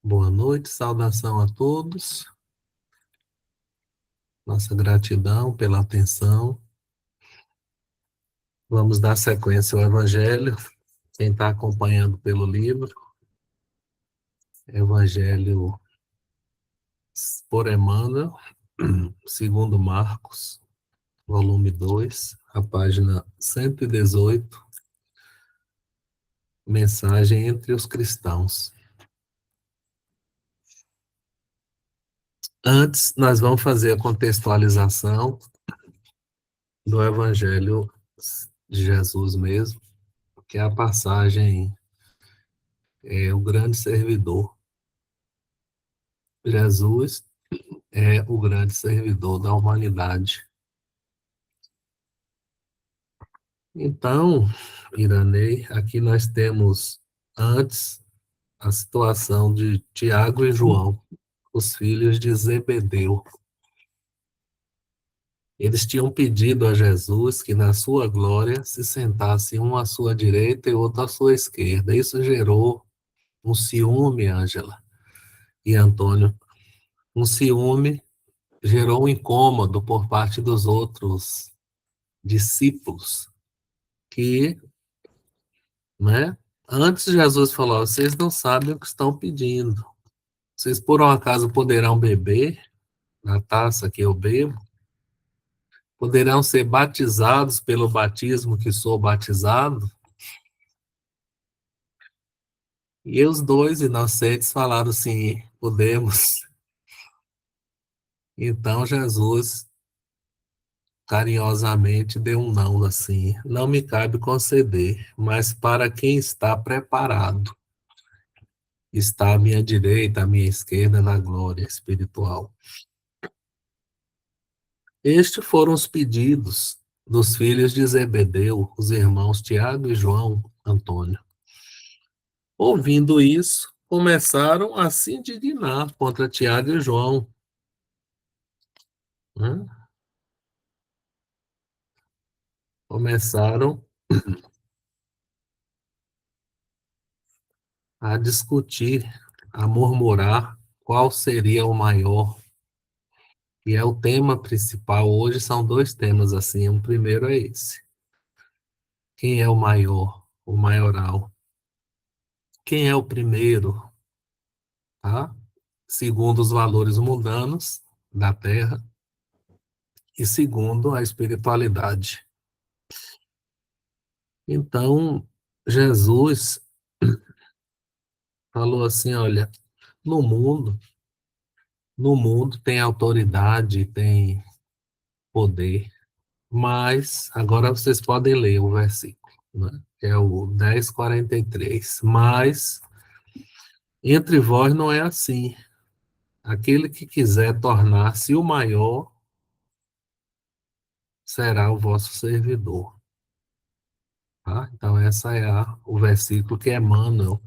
Boa noite, saudação a todos. Nossa gratidão pela atenção. Vamos dar sequência ao Evangelho. Quem está acompanhando pelo livro, Evangelho por Emmanuel, segundo Marcos, volume 2, a página 118, mensagem entre os cristãos. Antes, nós vamos fazer a contextualização do Evangelho de Jesus mesmo, que é a passagem, o grande servidor. Jesus é o grande servidor da humanidade. Então, Iranei, aqui nós temos antes a situação de Tiago e João, os filhos de Zebedeu. Eles tinham pedido a Jesus que na sua glória se sentasse um à sua direita e outro à sua esquerda. Isso gerou um ciúme, Ângela e Antônio. Um ciúme gerou um incômodo por parte dos outros discípulos que, né? Antes Jesus falou: vocês não sabem o que estão pedindo. Vocês por um acaso poderão beber na taça que eu bebo? Poderão ser batizados pelo batismo que sou batizado? E os dois inocentes falaram sim, podemos. Então Jesus carinhosamente deu um não assim: não me cabe conceder, mas para quem está preparado, está à minha direita, à minha esquerda na glória espiritual. Estes foram os pedidos dos filhos de Zebedeu, os irmãos Tiago e João Antônio. Ouvindo isso, começaram a se indignar contra Tiago e João. Né? Começaram a discutir, a murmurar qual seria o maior. E é o tema principal hoje, são dois temas assim. O primeiro é esse: quem é o maior, o maioral? Quem é o primeiro, tá? Segundo os valores mundanos da Terra e segundo a espiritualidade. Então, Jesus falou assim: olha, no mundo, no mundo tem autoridade, tem poder, mas agora vocês podem ler o versículo, né? É o 10:43. Mas entre vós não é assim. Aquele que quiser tornar-se o maior será o vosso servidor. Tá? Então, essa é o versículo que Emmanuel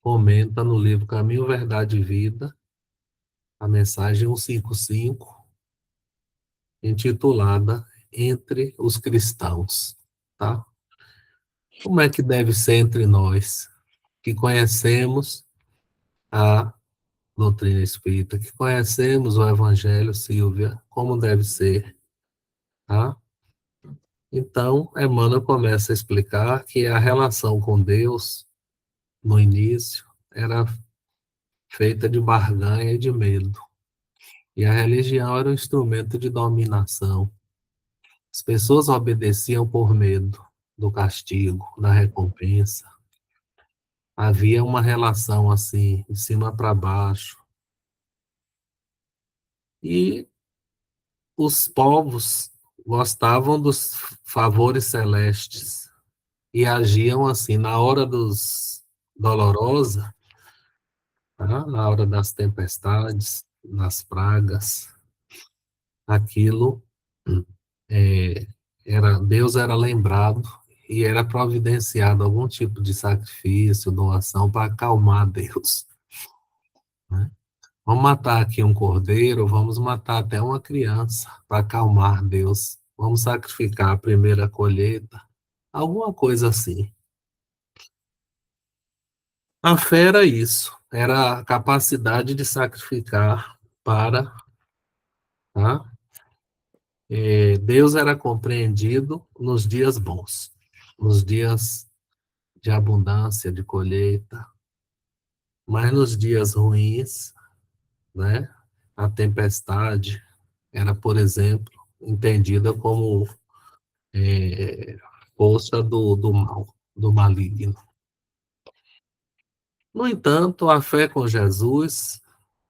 comenta no livro Caminho, Verdade e Vida, a mensagem 155, intitulada Entre os Cristãos. Tá? Como é que deve ser entre nós, que conhecemos a doutrina espírita, que conhecemos o Evangelho, Silvia, como deve ser? Tá? Então, Emmanuel começa a explicar que a relação com Deus, no início, era feita de barganha e de medo. E a religião era um instrumento de dominação. As pessoas obedeciam por medo do castigo, da recompensa. Havia uma relação assim, de cima para baixo. E os povos gostavam dos favores celestes e agiam assim na hora dos dolorosa, tá? Na hora das tempestades, das pragas. Aquilo é, Deus era lembrado e era providenciado algum tipo de sacrifício, doação para acalmar Deus. Né? Vamos matar aqui um cordeiro, vamos matar até uma criança para acalmar Deus. Vamos sacrificar a primeira colheita, alguma coisa assim. A fé era isso. era a capacidade de sacrificar para, tá? Deus era compreendido nos dias bons, nos dias de abundância, de colheita, mas nos dias ruins, né? A tempestade era, por exemplo, entendida como força do mal, do maligno. No entanto, a fé com Jesus,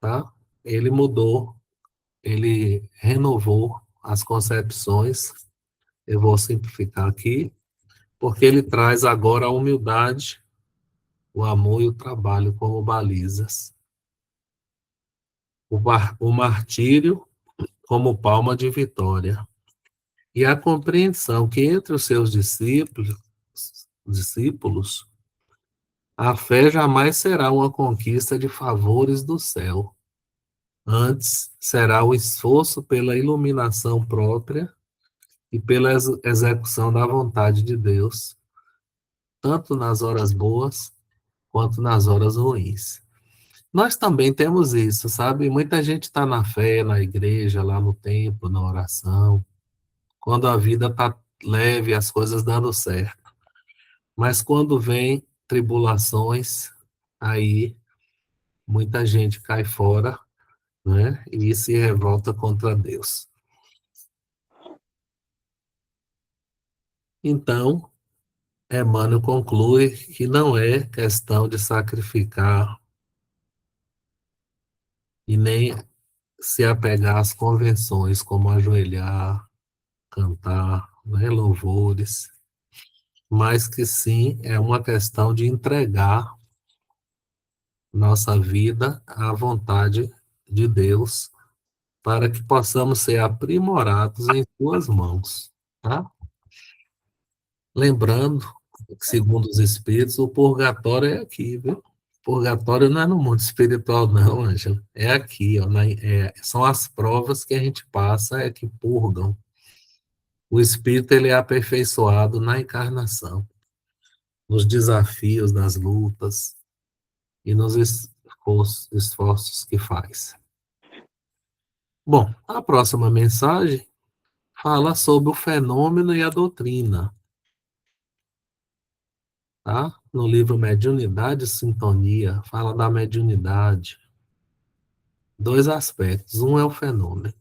tá? Ele mudou, ele renovou as concepções. Eu vou simplificar aqui, porque ele traz agora a humildade, o amor e o trabalho como balizas. O martírio como palma de vitória. E a compreensão que entre os seus discípulos, a fé jamais será uma conquista de favores do céu. Antes, será o esforço pela iluminação própria e pela execução da vontade de Deus, tanto nas horas boas quanto nas horas ruins. Nós também temos isso, sabe? Muita gente está na fé, na igreja, lá no templo, na oração, quando a vida está leve, as coisas dando certo. Mas quando vem tribulações, aí muita gente cai fora, né? E se revolta contra Deus. Então, Emmanuel conclui que não é questão de sacrificar e nem se apegar às convenções, como ajoelhar, cantar, né, louvores, mas que sim é uma questão de entregar nossa vida à vontade de Deus, para que possamos ser aprimorados em suas mãos, tá? Lembrando que, segundo os Espíritos, o purgatório é aqui, viu? Purgatório não é no mundo espiritual, não, Ângela. É aqui, ó, são as provas que a gente passa, é que purgam. O espírito ele é aperfeiçoado na encarnação, nos desafios, nas lutas e nos esforços que faz. Bom, a próxima mensagem fala sobre o fenômeno e a doutrina, tá? No livro Mediunidade e Sintonia, fala da mediunidade. Dois aspectos, um é o fenômeno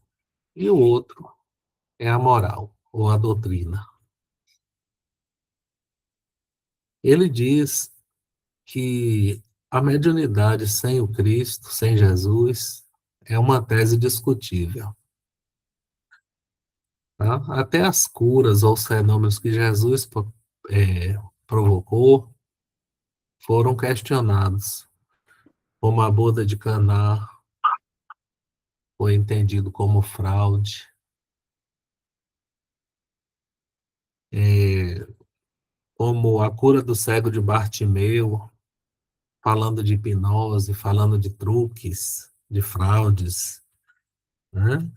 e o outro é a moral, ou a doutrina. Ele diz que a mediunidade sem o Cristo, sem Jesus, é uma tese discutível. Tá? Até as curas ou os fenômenos que Jesus provocou foram questionados, como a boda de Caná foi entendido como fraude, como a cura do cego de Bartimeu, falando de hipnose, falando de truques, de fraudes, né?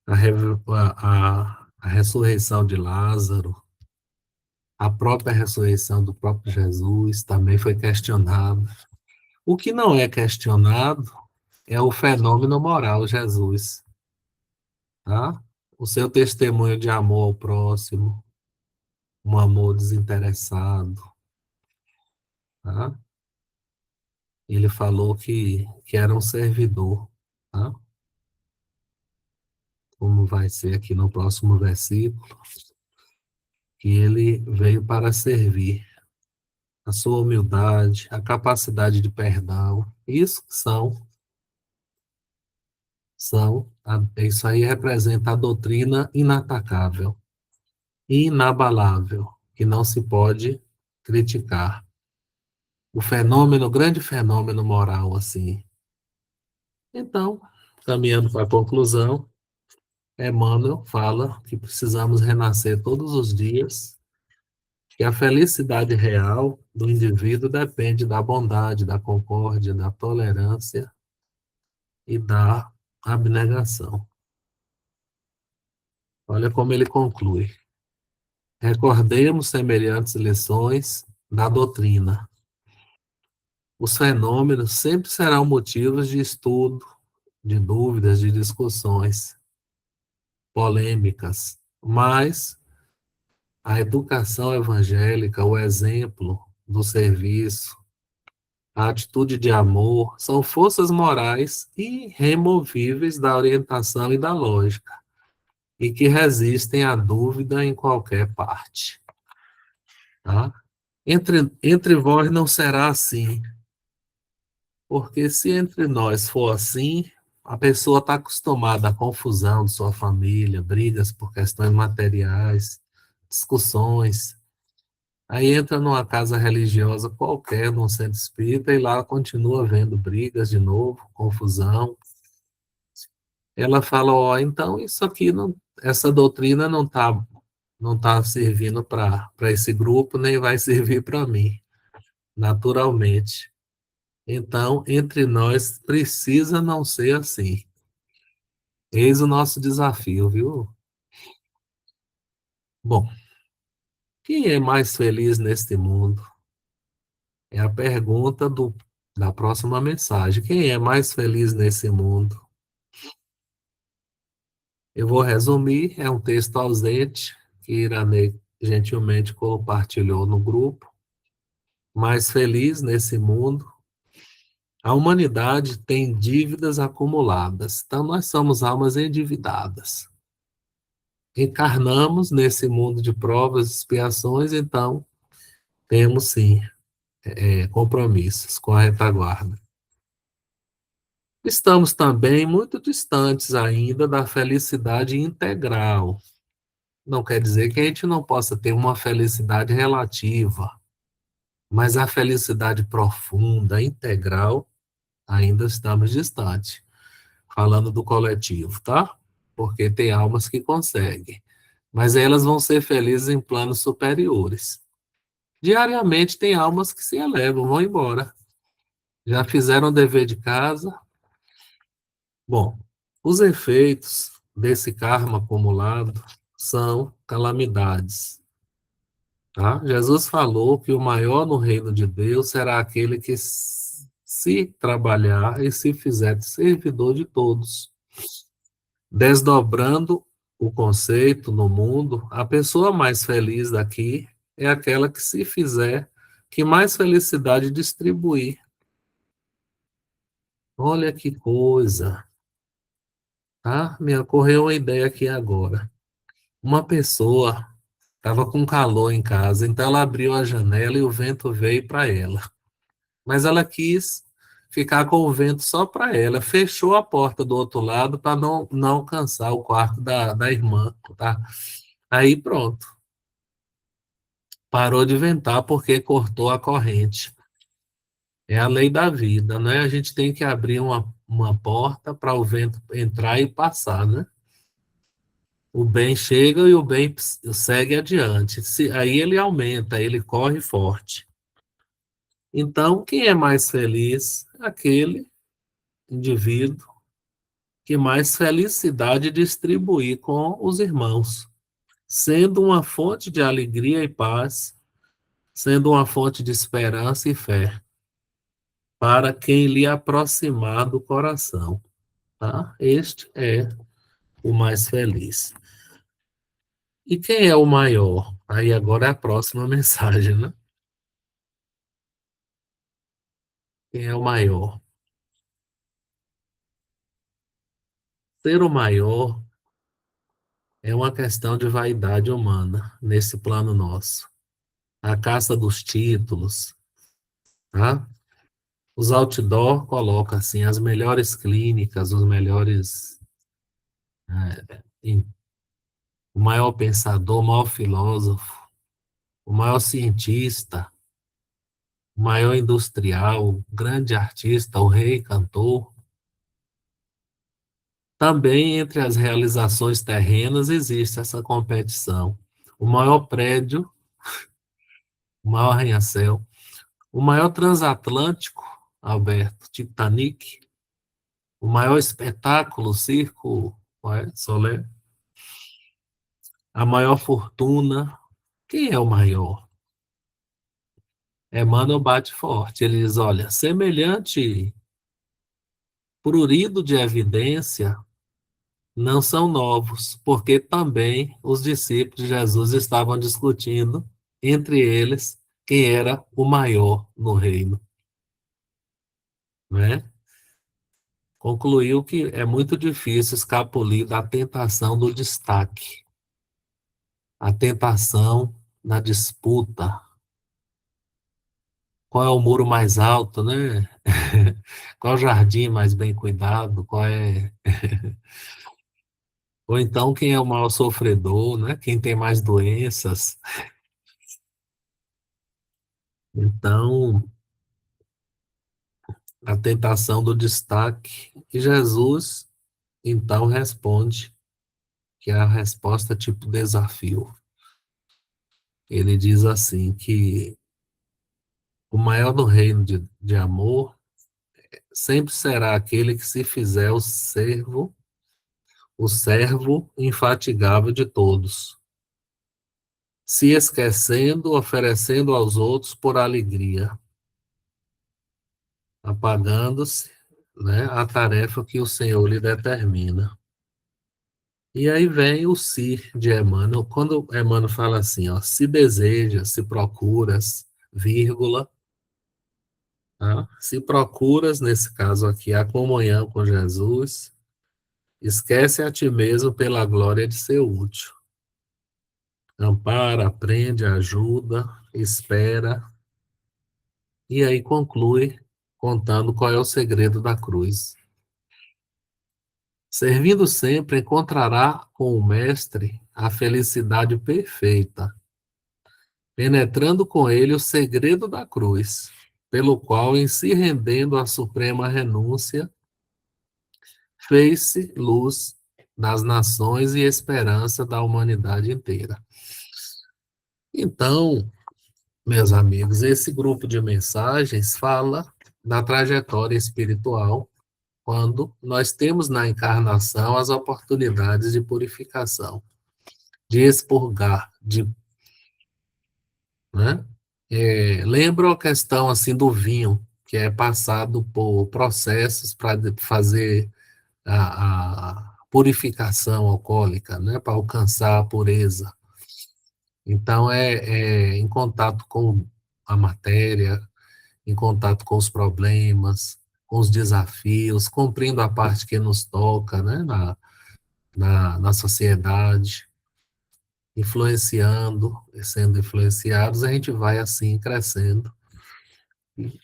A ressurreição de Lázaro, a própria ressurreição do próprio Jesus também foi questionada. O que não é questionado é o fenômeno moral Jesus, tá? O seu testemunho de amor ao próximo, um amor desinteressado, tá? Ele falou que era um servidor, tá? Como vai ser aqui no próximo versículo, que ele veio para servir. A sua humildade, a capacidade de perdão, isso isso aí representa a doutrina inatacável, inabalável, que não se pode criticar. O fenômeno, o grande fenômeno moral, assim. Então, caminhando para a conclusão, Emmanuel fala que precisamos renascer todos os dias, que a felicidade real do indivíduo depende da bondade, da concórdia, da tolerância e da abnegação. Olha como ele conclui. Recordemos semelhantes lições da doutrina. os fenômenos sempre serão motivos de estudo, de dúvidas, de discussões polêmicas, mas a educação evangélica, o exemplo do serviço, a atitude de amor, são forças morais irremovíveis da orientação e da lógica, e que resistem à dúvida em qualquer parte. Tá? Entre vós não será assim, porque se entre nós for assim, a pessoa está acostumada à confusão de sua família, brigas por questões materiais, discussões. Aí entra numa casa religiosa qualquer, num centro espírita, e lá continua vendo brigas de novo, confusão. Ela fala, ó, então isso aqui não, essa doutrina não tá servindo para esse grupo, nem vai servir para mim, naturalmente. Então, entre nós precisa não ser assim. Eis o nosso desafio, viu? Bom, quem é mais feliz neste mundo? É a pergunta da próxima mensagem. Quem é mais feliz nesse mundo? Eu vou resumir, é um texto ausente que Iranê gentilmente compartilhou no grupo. Mais feliz nesse mundo. A humanidade tem dívidas acumuladas, então nós somos almas endividadas. Encarnamos nesse mundo de provas e expiações, então temos sim compromissos com a retaguarda. Estamos também muito distantes ainda da felicidade integral. Não quer dizer que a gente não possa ter uma felicidade relativa, mas a felicidade profunda, integral, ainda estamos distantes. Falando do coletivo, tá? Porque tem almas que conseguem. Mas elas vão ser felizes em planos superiores. Diariamente tem almas que se elevam, vão embora. Já fizeram o dever de casa. Bom, os efeitos desse karma acumulado são calamidades. Tá? Jesus falou que o maior no reino de Deus será aquele que se trabalhar e se fizer servidor de todos. Desdobrando o conceito no mundo, a pessoa mais feliz daqui é aquela que se fizer, que mais felicidade distribuir. Olha que coisa, tá? Me ocorreu uma ideia aqui agora. Uma pessoa estava com calor em casa, então ela abriu a janela e o vento veio para ela. Mas ela quis ficar com o vento só para ela, fechou a porta do outro lado para não alcançar o quarto da irmã, tá? Aí pronto, parou de ventar porque cortou a corrente. É a lei da vida, né? A gente tem que abrir uma porta para o vento entrar e passar, né? O bem chega e o bem segue adiante. Aí ele aumenta, ele corre forte. Então, quem é mais feliz? Aquele indivíduo que mais felicidade distribuir com os irmãos, sendo uma fonte de alegria e paz, sendo uma fonte de esperança e fé, para quem lhe aproximar do coração. Tá? Este é o mais feliz. E quem é o maior? Aí agora é a próxima mensagem, né? Quem é o maior? Ser o maior é uma questão de vaidade humana nesse plano nosso. A caça dos títulos, tá? Os outdoor colocam assim as melhores clínicas, os melhores, o maior pensador, o maior filósofo, o maior cientista, o maior industrial, o grande artista, o rei cantor. Também entre as realizações terrenas existe essa competição. O maior prédio, o maior arranha-céu, o maior transatlântico, Alberto, Titanic, o maior espetáculo, Circo, Solé, a maior fortuna. Quem é o maior? Emmanuel bate forte. Ele diz: olha, semelhante prurido de evidência não são novos, porque também os discípulos de Jesus estavam discutindo entre eles quem era o maior no reino, né? Concluiu que é muito difícil escapulir da tentação do destaque, a tentação da disputa. Qual é o muro mais alto, né? Qual é o jardim mais bem cuidado? Qual é... Ou então quem é o maior sofredor, né? Quem tem mais doenças. Então, a tentação do destaque. E Jesus, então, responde, que é a resposta tipo desafio. Ele diz assim que o maior do reino de amor sempre será aquele que se fizer o servo infatigável de todos, se esquecendo, oferecendo aos outros por alegria, apagando-se, né, a tarefa que o Senhor lhe determina. E aí vem o se de Emmanuel, quando Emmanuel fala assim, ó, se desejas, se procuras, vírgula, tá? Se procuras, nesse caso aqui, a comunhão com Jesus, esquece a ti mesmo pela glória de ser útil. Ampara, aprende, ajuda, espera, e aí conclui contando qual é o segredo da cruz. Servindo sempre, encontrará com o Mestre a felicidade perfeita, penetrando com ele o segredo da cruz, pelo qual, em se rendendo à suprema renúncia, fez-se luz das nações e esperança da humanidade inteira. Então, meus amigos, esse grupo de mensagens fala da trajetória espiritual quando nós temos na encarnação as oportunidades de purificação, de expurgar, né? Lembra a questão assim do vinho, que é passado por processos para fazer a purificação alcoólica, né? Para alcançar a pureza. Então, em contato com a matéria, em contato com os problemas, com os desafios, cumprindo a parte que nos toca, né? Na sociedade, influenciando, sendo influenciados, a gente vai assim crescendo,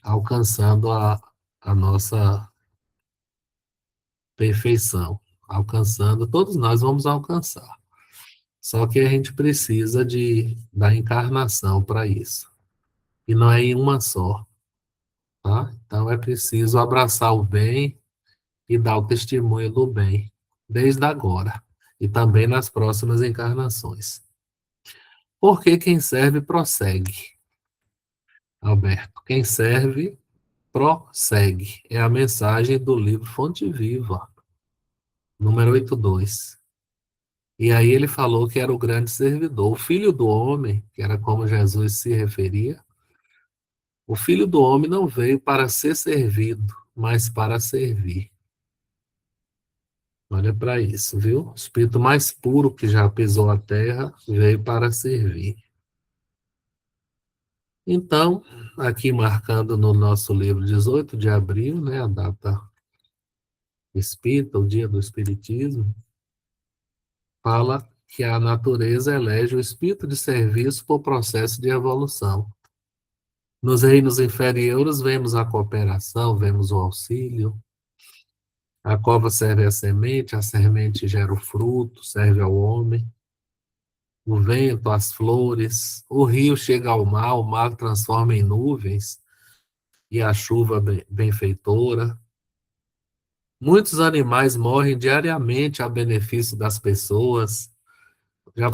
alcançando a nossa perfeição, alcançando, todos nós vamos alcançar. Só que a gente precisa da encarnação para isso. E não é em uma só, tá? Então é preciso abraçar o bem e dar o testemunho do bem, desde agora, e também nas próximas encarnações. Porque quem serve prossegue, Alberto. Quem serve prossegue. É a mensagem do livro Fonte Viva, número 82. E aí ele falou que era o grande servidor, o filho do homem, que era como Jesus se referia. O filho do homem não veio para ser servido, mas para servir. Olha para isso, viu? O espírito mais puro que já pisou a terra veio para servir. Então, aqui marcando no nosso livro 18 de abril, né, a data espírita, o dia do espiritismo, fala que a natureza elege o espírito de serviço por processo de evolução. Nos reinos inferiores, vemos a cooperação, vemos o auxílio. A cova serve à semente, a semente gera o fruto, serve ao homem. O vento, as flores, o rio chega ao mar, o mar transforma em nuvens e a chuva benfeitora. Muitos animais morrem diariamente a benefício das pessoas. Já,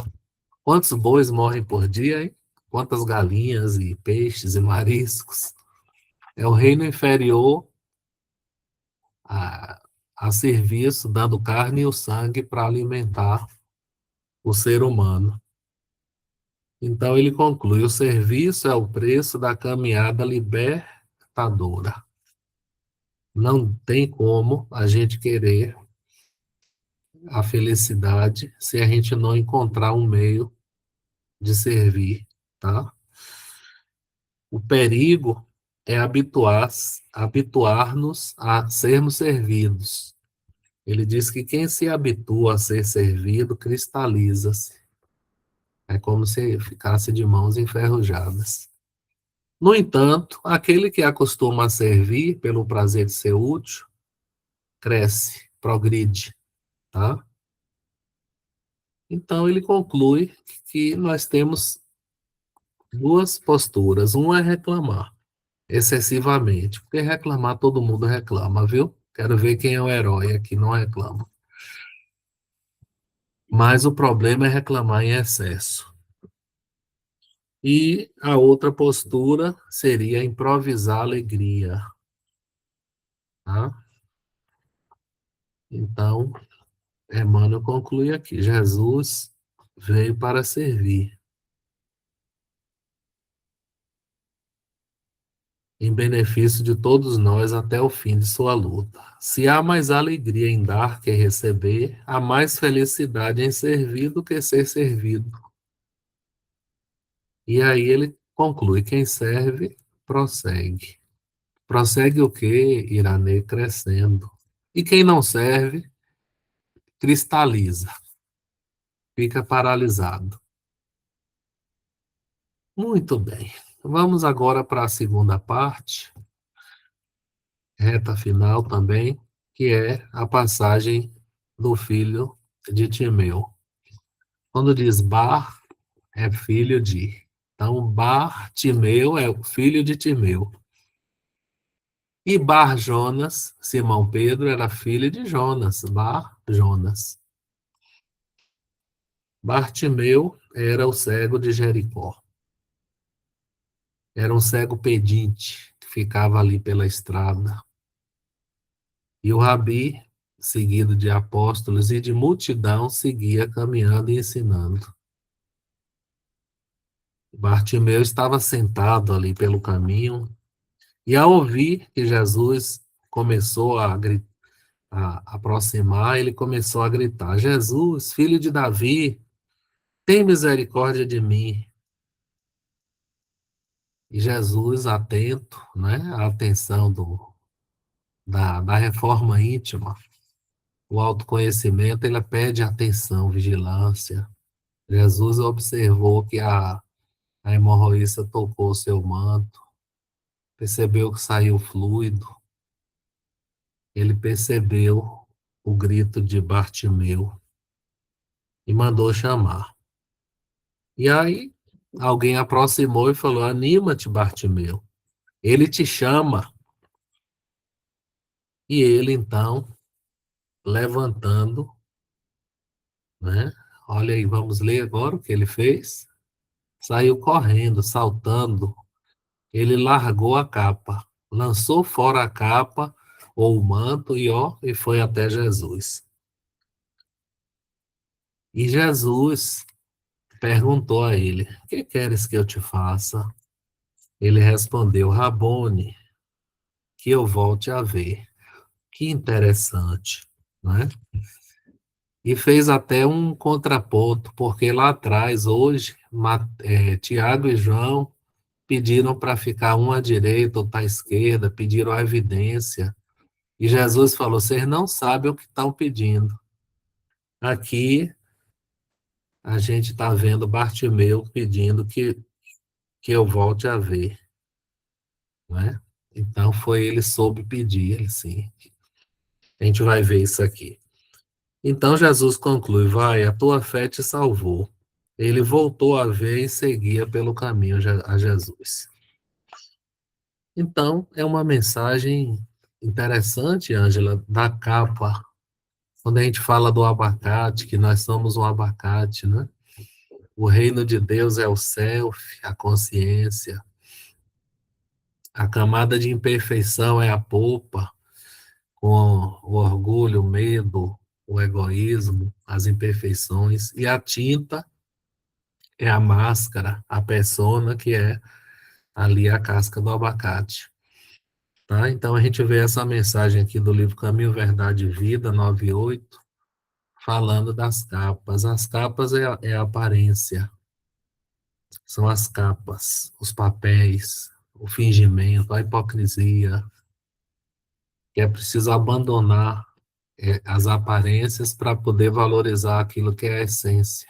quantos bois morrem por dia, hein? Quantas galinhas e peixes e mariscos? É o reino inferior a, a serviço, dando carne e o sangue para alimentar o ser humano. Então ele conclui: o serviço é o preço da caminhada libertadora. Não tem como a gente querer a felicidade se a gente não encontrar um meio de servir, tá? O perigo é habituar-nos a sermos servidos. Ele diz que quem se habitua a ser servido cristaliza-se. É como se ficasse de mãos enferrujadas. No entanto, aquele que acostuma a servir pelo prazer de ser útil, cresce, progride, tá? Então ele conclui que nós temos duas posturas. Uma é reclamar excessivamente, porque reclamar todo mundo reclama, viu? Quero ver quem é o herói aqui, não reclama. Mas o problema é reclamar em excesso. E a outra postura seria improvisar alegria, tá? Então, Emmanuel conclui aqui: Jesus veio para servir, em benefício de todos nós até o fim de sua luta. Se há mais alegria em dar que receber, há mais felicidade em servir do que ser servido. E aí ele conclui: quem serve, prossegue. Prossegue o quê? Iranê crescendo. E quem não serve, cristaliza, fica paralisado. Muito bem. Vamos agora para a segunda parte, reta final também, que é a passagem do filho de Timeu. Quando diz Bar, é filho de. Então, Bar Timeu é o filho de Timeu. E Bar Jonas, Simão Pedro, era filho de Jonas, Bar Jonas. Bartimeu era o cego de Jericó. Era um cego pedinte que ficava ali pela estrada. E o rabi, seguido de apóstolos e de multidão, seguia caminhando e ensinando. Bartimeu estava sentado ali pelo caminho e, ao ouvir que Jesus começou a aproximar, ele começou a gritar: Jesus, filho de Davi, tem misericórdia de mim. E Jesus, atento, né, à atenção da reforma íntima, o autoconhecimento, ele pede atenção, vigilância. Jesus observou que a hemorroísta tocou seu manto, percebeu que saiu fluido, ele percebeu o grito de Bartimeu e mandou chamar. E aí alguém aproximou e falou: anima-te, Bartimeu, ele te chama. E ele então, levantando, né? Olha aí, vamos ler agora o que ele fez. Saiu correndo, saltando. Ele largou a capa, lançou fora a capa ou o manto e foi até Jesus. E Jesus perguntou a ele: que queres que eu te faça? Ele respondeu: Rabone, que eu volte a ver. Que interessante, né? E fez até um contraponto, porque lá atrás, hoje, Tiago e João pediram para ficar um à direita, outro à esquerda, pediram a evidência. E Jesus falou: vocês não sabem o que estão pedindo. Aqui a gente está vendo Bartimeu pedindo que eu volte a ver. Né? Então foi ele soube pedir, sim. A gente vai ver isso aqui. Então Jesus conclui: vai, a tua fé te salvou. Ele voltou a ver e seguia pelo caminho a Jesus. Então, é uma mensagem interessante, Ângela, da capa. Quando a gente fala do abacate, que nós somos um abacate, né? O reino de Deus é o self, a consciência. A camada de imperfeição é a polpa, com o orgulho, o medo, o egoísmo, as imperfeições. E a tinta é a máscara, a persona que é ali a casca do abacate. Tá? Então a gente vê essa mensagem aqui do livro Caminho, Verdade e Vida, 9:8, falando das capas. As capas é a aparência, são as capas, os papéis, o fingimento, a hipocrisia, que é preciso abandonar as aparências para poder valorizar aquilo que é a essência,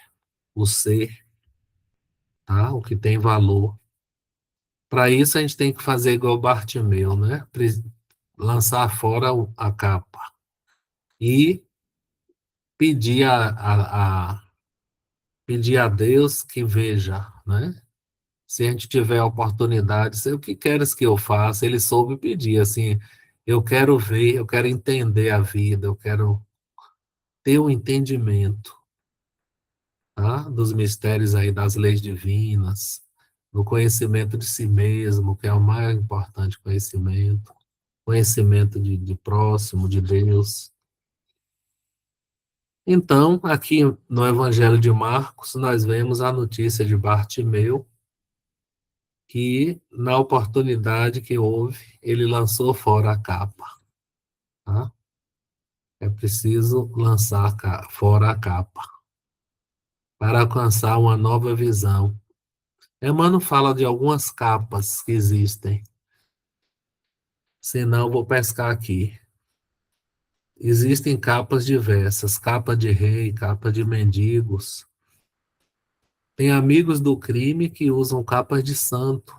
o ser, tá? O que tem valor. Para isso a gente tem que fazer igual Bartimeu, né? Lançar fora a capa e pedir pedir a Deus que veja, né? Se a gente tiver a oportunidade, o que queres que eu faça? Ele soube pedir, assim, eu quero ver, eu quero entender a vida, eu quero ter um entendimento, tá? Dos mistérios aí das leis divinas, do conhecimento de si mesmo, que é o mais importante conhecimento, conhecimento de próximo, de Deus. Então, aqui no Evangelho de Marcos, nós vemos a notícia de Bartimeu, que na oportunidade que houve, ele lançou fora a capa. Tá? É preciso lançar fora a capa para alcançar uma nova visão. Emmanuel fala de algumas capas que existem, senão vou pescar aqui. Existem capas diversas, capa de rei, capa de mendigos. Tem amigos do crime que usam capas de santo.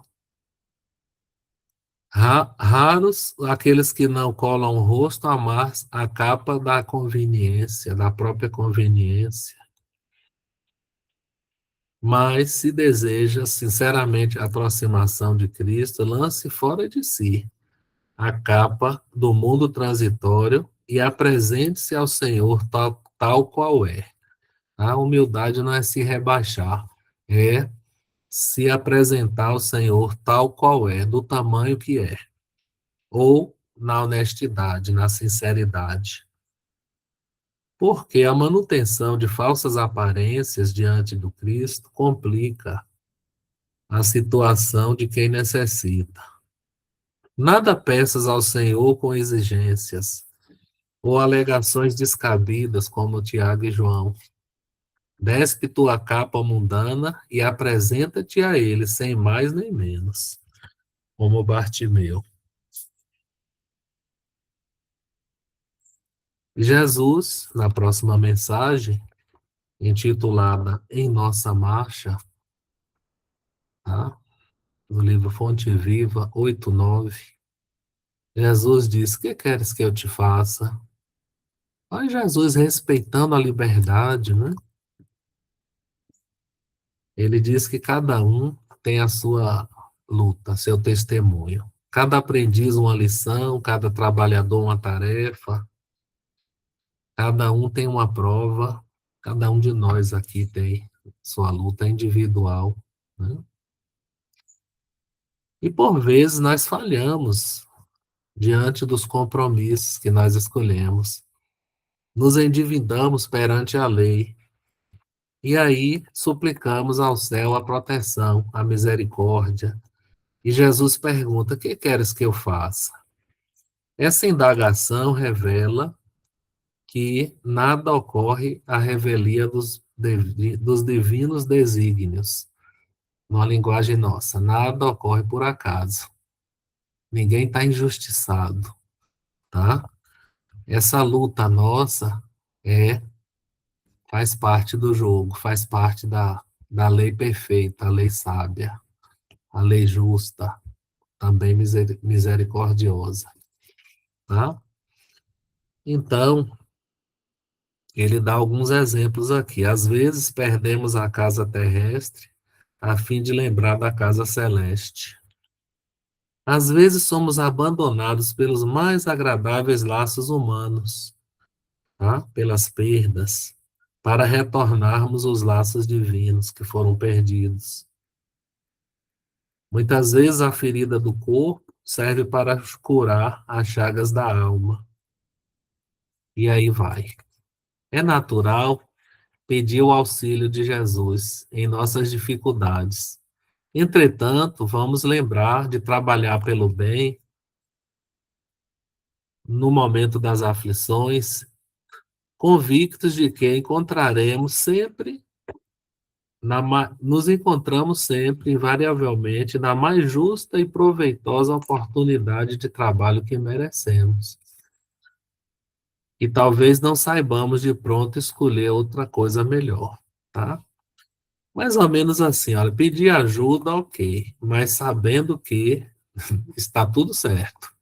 Raros aqueles que não colam o rosto a capa da conveniência, da própria conveniência. Mas se deseja sinceramente a aproximação de Cristo, lance fora de si a capa do mundo transitório e apresente-se ao Senhor tal qual é. A humildade não é se rebaixar, é se apresentar ao Senhor tal qual é, do tamanho que é, ou na honestidade, na sinceridade. Porque a manutenção de falsas aparências diante do Cristo complica a situação de quem necessita. Nada peças ao Senhor com exigências ou alegações descabidas, como Tiago e João. Despe tua capa mundana e apresenta-te a ele, sem mais nem menos, como Bartimeu. Jesus, na próxima mensagem, intitulada Em Nossa Marcha, tá? No livro Fonte Viva 8:9, Jesus diz: que queres que eu te faça? Olha Jesus respeitando a liberdade, né? Ele diz que cada um tem a sua luta, seu testemunho. Cada aprendiz uma lição, cada trabalhador uma tarefa, cada um tem uma prova, cada um de nós aqui tem sua luta individual, né? E por vezes nós falhamos diante dos compromissos que nós escolhemos. Nos endividamos perante a lei. E aí suplicamos ao céu a proteção, a misericórdia. E Jesus pergunta: que queres que eu faça? Essa indagação revela que nada ocorre à revelia dos divinos desígnios. Numa linguagem nossa, nada ocorre por acaso. Ninguém está injustiçado, tá? Essa luta nossa faz parte do jogo, faz parte da lei perfeita, a lei sábia, a lei justa, também misericordiosa, tá? Então, ele dá alguns exemplos aqui. Às vezes perdemos a casa terrestre a fim de lembrar da casa celeste. Às vezes somos abandonados pelos mais agradáveis laços humanos, tá? Pelas perdas, para retornarmos os laços divinos que foram perdidos. Muitas vezes a ferida do corpo serve para curar as chagas da alma. E aí vai. É natural pedir o auxílio de Jesus em nossas dificuldades. Entretanto, vamos lembrar de trabalhar pelo bem no momento das aflições, convictos de que encontraremos sempre, nos encontramos sempre, invariavelmente, na mais justa e proveitosa oportunidade de trabalho que merecemos. E talvez não saibamos de pronto escolher outra coisa melhor, tá? Mais ou menos assim, olha, pedir ajuda, ok, mas sabendo que está tudo certo,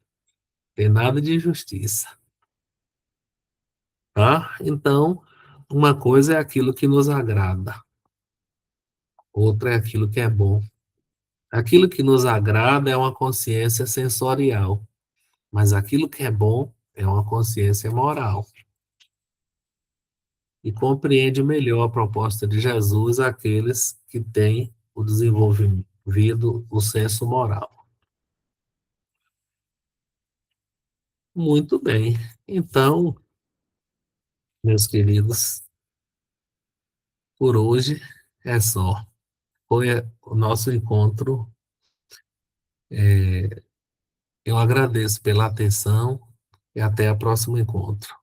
tem nada de injustiça, tá? Então, uma coisa é aquilo que nos agrada, outra é aquilo que é bom. Aquilo que nos agrada é uma consciência sensorial, mas aquilo que é bom é uma consciência moral. E compreende melhor a proposta de Jesus àqueles que têm o desenvolvido o senso moral. Muito bem. Então, meus queridos, por hoje é só. Foi o nosso encontro. Eu agradeço pela atenção e até o próximo encontro.